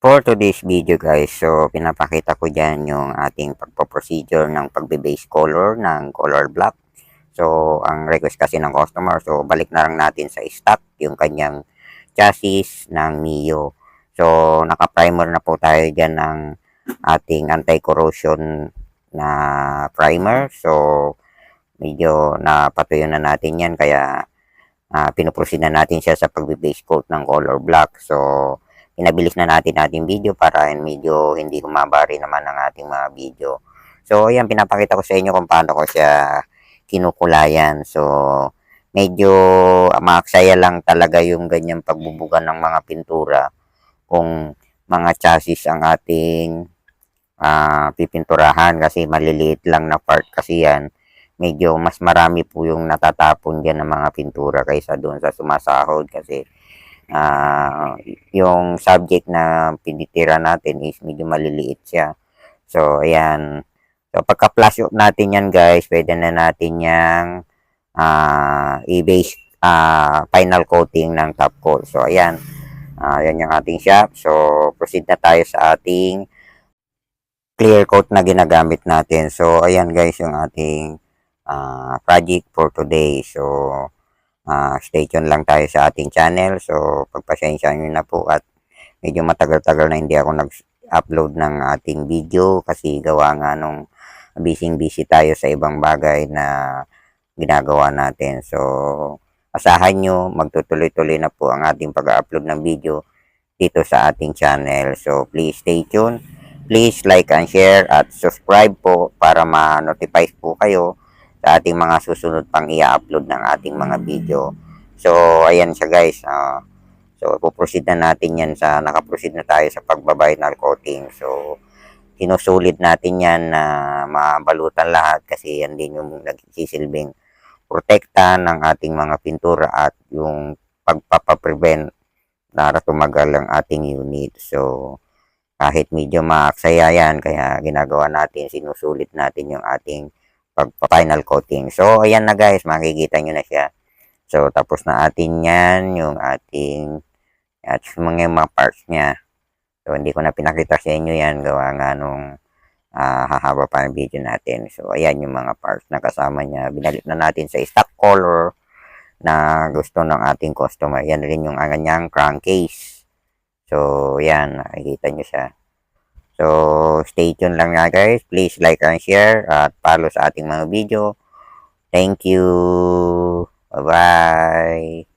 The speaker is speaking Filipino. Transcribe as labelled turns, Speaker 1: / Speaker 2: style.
Speaker 1: For today's video guys, so pinapakita ko dyan yung ating pagpo-procedure ng pagbe-base color ng color block. So ang request kasi ng customer, so balik na lang natin sa stock yung kanyang chassis ng Mio. So naka-primer na po tayo dyan ng ating anti-corrosion na primer. So medyo napatuyo na natin yan, kaya pinuproceed na natin siya sa pagbe-base coat ng color block. So pinabilis na natin ating video para medyo hindi humaba rin naman ang ating mga video. So ayan, pinapakita ko sa inyo kung paano ko siya kinukulayan. So medyo maaksaya lang talaga yung ganyang pagbubuga ng mga pintura kung mga chassis ang ating pipinturahan, kasi maliliit lang na part kasi yan. Medyo mas marami po yung natatapon dyan ng mga pintura kaysa doon sa sumasahod, kasi yung subject na pinitira natin is medyo maliliit siya. So ayan, so pagka flash up natin yan guys, pwede na natin yung i-base final coating ng top coat. So ayan, yan yung ating shop. So proceed na tayo sa ating clear coat na ginagamit natin. So ayan guys, yung ating project for today. So stay tuned lang tayo sa ating channel. So pagpasensya nyo na po at medyo matagal-tagal na hindi ako nag-upload ng ating video, kasi gawa nga nung busy tayo sa ibang bagay na ginagawa natin. So asahan nyo, magtutuloy-tuloy na po ang ating pag-upload ng video dito sa ating channel. So please stay tuned. Please like and share at subscribe po para ma-notify po kayo sa ating mga susunod pang i-upload ng ating mga video. So ayan siya guys. So puproceed na natin yan sa, nakaproceed na tayo sa pagbabinyl coating. So sinusulit natin yan na mabalutan lahat, kasi yan din yung nagsisilbing protekta ng ating mga pintura at yung pagpapaprevent para tumagal ang ating unit. So kahit medyo maaksaya yan, kaya ginagawa natin, sinusulit natin yung ating pag-final coating. So ayan na guys, makikita nyo na siya. So tapos na atin yan, yung ating at mga parts niya. So hindi ko na pinakita sa inyo yan, gawa nga nung hahaba pa ang video natin. So ayan yung mga parts na kasama niya. Binalit na natin sa stock color na gusto ng ating customer. Yan rin yung kanyang crankcase. So yan, nakikita nyo siya. So stay tuned lang nga guys. Please like and share at follow sa ating mga video. Thank you. Bye-bye.